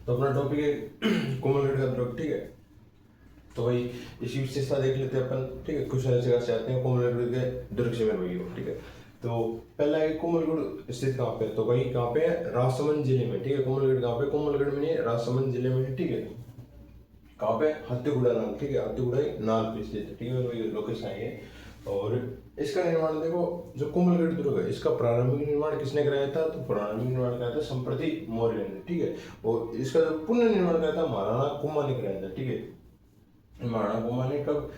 तो अपना टॉपिक है कोमलगढ़ का दुर्ग, ठीक है। तो भाई इसी विशेषता देख लेते हैं अपन, ठीक है। क्वेश्चन ऐसे कर चाहते हैं कोमलगढ़ के दुर्ग से मेरे भैया, ठीक है। तो पहला है कोमलगढ़ स्थित कहाँ पे है, तो भाई कहाँ पे है, राजसमंद जिले में, ठीक है। कोमलगढ़ कहाँ पे, कोमलगढ़ में नहीं है, राजसमंद जिले में है, ठीक है। कहाँ पे, हत्तीगुड़ा नाल, ठीक है, हत्तीगुड़ा नाल पे स्थित है, ठीक है। तो ये लोकेशन है। और इसका निर्माण देखो, जो कोमलगढ़ दुर्ग है, इसका प्रारंभिक निर्माण किसने कराया था, तो प्रारंभिक निर्माण कराया था संप्रति मौर्य ने, ठीक है। और इसका जो पुनर्निर्माण कराया था महाराणा कुंभा ने कराया था, ठीक है। महाराणा कुंभा ने कब,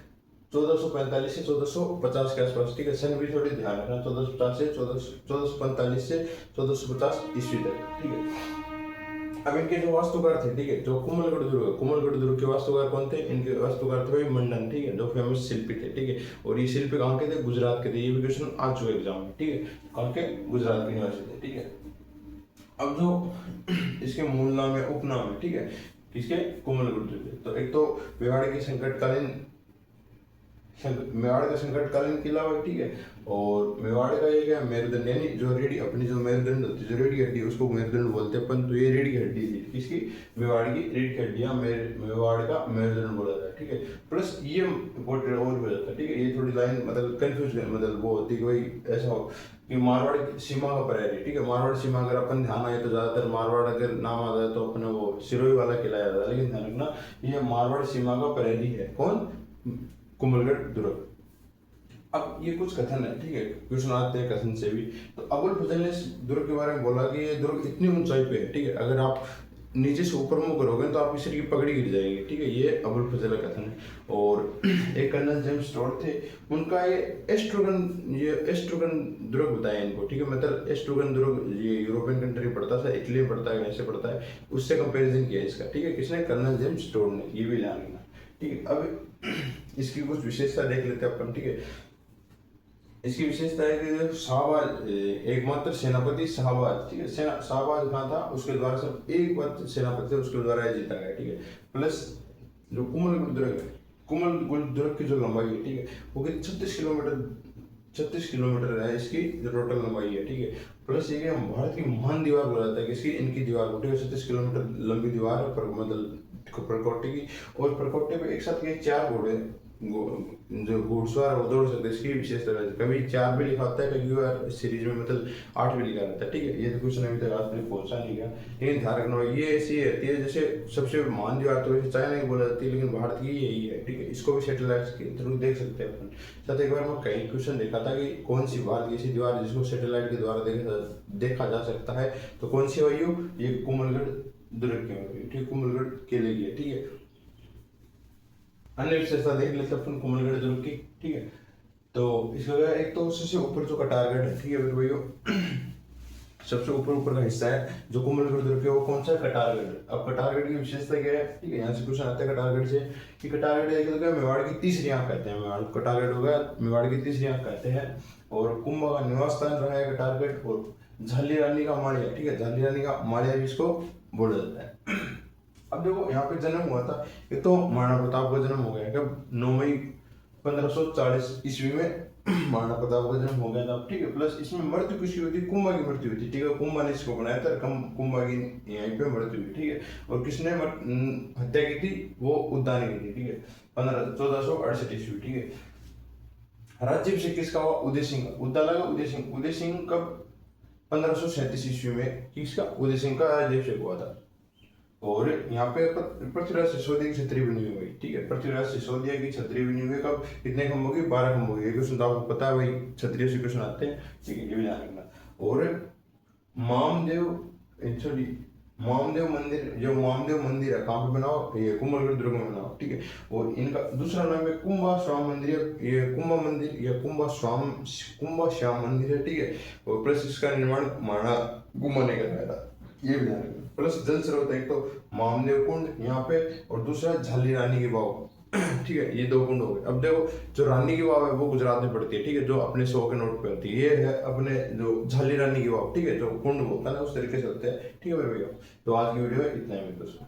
1445 से 1450 के आसपास, ठीक है। सन भी थोड़ी ध्यान रखना, 1450 से 1445 से 1450 ईस्वी तक, ठीक है। अब इनके जो वास्तुकार थे, ठीक है, जो कोमलगढ़ दुर्ग के वास्तुकार कौन थे, इनके वास्तुकार थे भाई मंडन, ठीक है, जो फेमस शिल्पी थे, ठीक है। और ये शिल्पी कहाँ के थे, गुजरात के थे। ये भी क्वेश्चन आ चुके एग्जाम में, ठीक है। कहाँ के, गुजरात के निवासी थे, ठीक है। अब जो इसके मूल नाम है, उपनाम है, ठीक है, किसके, कोमलगढ़ दुर्ग। तो एक तो मेवाड़ के संकटकालीन, मेवाड़ का संकटकालीन किला है, ठीक है। और मेवाड़ का ये क्या, मेरुदंड, यानी जो रीढ़, अपनी जो मेरुदंड होती है, जो रीढ़ की हड्डी, उसको मेरुदंड बोलते हैं अपन। तो ये रीढ़ की हड्डी थी किसकी, मेवाड़ की रीढ़ की हड्डियां, मेवाड़ का मेरुदंड बोला जाता है, ठीक है। प्लस ये इंपॉर्टेंट और भी हो जाता है, ठीक है। ये थोड़ी लाइन मतलब कंफ्यूज, मतलब वो होती है कि भाई ऐसा हो कि मारवाड़ की सीमा का प्रहरी, ठीक है। मारवाड़ सीमा अगर अपन ध्यान आए तो ज्यादातर मारवाड़ अगर नाम आ जाए तो अपने वो सिरोही वाला किला याद आता है, लेकिन ध्यान रखना ये मारवाड़ सीमा का प्रहरी है, कौन, कोमलगढ़ दुर्ग। अब ये कुछ कथन है, ठीक है, क्वेश्चन आते हैं कथन से भी। तो अबुल फजल ने इस दुर्ग के बारे में बोला कि ये दुर्ग इतनी ऊंचाई पे है, ठीक है, अगर आप नीचे से ऊपर मुंह करोगे तो आपकी सिर की पगड़ी गिर जाएगी, ठीक है। ये अबुल फजल का कथन है। और एक कर्नल जेम्स टॉड थे, उनका ये एस्ट्रोगन दुर्ग बताया इनको, ठीक है। मतलब एस्ट्रोगन दुर्ग ये यूरोपियन कंट्री पड़ता था, इटली में पड़ता है, वैसे पड़ता है, उससे कंपेरिजन किया इसका, ठीक है। किसने, कर्नल जेम्स टॉड ने, ये भी ध्यान रखना, ठीक है। अब इसकी कुछ विशेषता देख लेते हैं अपन, ठीक है। इसकी विशेषता है कि शाहबाज, एकमात्र सेनापति शाहबाज, ठीक है, शाहबाज कहाँ था, उसके द्वारा सब एक बार सेनापति उसके द्वारा जीता गया, ठीक है। प्लस जो कोमलगढ़ दुर्ग है, कोमलगढ़ दुर्ग की जो लंबाई है, ठीक है, वो कि 36 किलोमीटर है इसकी जो टोटल लंबाई है, ठीक है। प्लस ये भारत की महान दीवार बोला जाता है किसकी, इनकी दीवार को, ठीक है। 36 किलोमीटर लंबी दीवार है, पर मतलब परकोटे की, और परकोटे पे एक साथ ये 4 घोड़े, जो घुड़सवार वो दौड़ सकते, इसकी विशेषता है। कभी 4 भी लिखा होता है, कभी बार सीरीज में मतलब 8 भी लिखा रहता है, ठीक है। ये तो क्वेश्चन अभी तक आज तक पहुंचा नहीं गया, लेकिन ध्यान रखना ये ऐसी रहती है जैसे सबसे महान दीवार तो वैसे चाइना की बोला जाती है, लेकिन भारत की यही है, ठीक है। इसको भी सैटेलाइट के थ्रू देख सकते हैं अपन। साथ एक बार मैं कहीं क्वेश्चन देखा था कि कौन सी भारत की ऐसी दीवार जिसको सैटेलाइट के द्वारा देखा जा सकता है, तो कौन सी हुई, ये कोमलगढ़ दुर्ग की, ठीक, कोमलगढ़ किले की है, ठीक है। अन्य विशेषता देख लेते हैं अपन कोमलगढ़ दुर्ग की, ठीक है। तो इसका एक तो सबसे ऊपर जो कटारगढ़ है, ठीक है मेरे भैया, सबसे ऊपर का हिस्सा है जो कोमलगढ़ दुर्ग है, वो कौन सा है, कटारगढ़। अब कटारगढ़ की विशेषता क्या है, ठीक है, यहाँ से क्वेश्चन आता है कटारगढ़ से कि कटारगढ़ एक तो मेवाड़ की तीसरी आंख कहते हैं, मेवाड़ कटारगढ़ हो गया, मेवाड़ की तीसरी आंख कहते हैं। और कुंभा का निवास स्थान रहा है कटारगढ़, और झाली रानी का माड़िया, ठीक है, झाली रानी का माड़िया भी इसको बोला जाता है। अब देखो यहाँ पे जन्म हुआ था, एक तो महाराणा प्रताप का जन्म हो गया कब, 9 मई 1540 ईस्वी में महाराणा प्रताप का जन्म हो गया था, ठीक है। प्लस इसमें मृत्यु किसकी हुई थी, कुंभा की मृत्यु हुई थी, ठीक है। कुंभा ने इसको बनाया था, कुंभा की यहीं पे मृत्यु हुई, ठीक है। और किसने हत्या की थी, वो उद्दानी की थी, ठीक है, 1468 ईस्वी, ठीक है। राज्याभिषेक किसका हुआ, उदय सिंह का, उद्दा लगा उदय सिंह कब, 1537 ईस्वी में किसका, उदय सिंह का राज्याभिषेक हुआ था। और यहाँ पे पृथ्वीराज सिसोदिया की छतरी बनी हुई, ठीक है। पृथ्वीराज सिसोदिया की छतरी बनी हुई कब, कितने खंभों की, 12 खंभों की। क्वेश्चन तो आपको पता है भाई, छतरी से क्वेश्चन आते हैं, ठीक है, ये भी ध्यान रखना। और मामदेव मंदिर, जो मामदेव मंदिर है कहाँ पे बनाओ, ये कोमलगढ़ दुर्ग में बनाओ, ठीक है। और इनका दूसरा नाम है कुंभा श्याम मंदिर, ये कुंभा मंदिर या कुंभा श्याम मंदिर है, ठीक है। और प्लस इसका निर्माण महाराणा कुंभा ने कराया था, ये भी ध्यान रखना। प्लस जल स्रोत, एक तो मामदेव कुंड यहाँ पे, और दूसरा झाली रानी की वाव, ठीक है, ये 2 कुंड हो गए। अब देखो जो रानी की वाव है वो गुजरात में पड़ती है, ठीक है, जो अपने 100 के नोट पे होती है। ये है अपने जो झाली रानी की वाव, ठीक है, जो कुंड बोलता है ना, उस तरीके से होते हैं, ठीक है मेरे भैया। तो आज की वीडियो में इतना ही मेरे दोस्तों।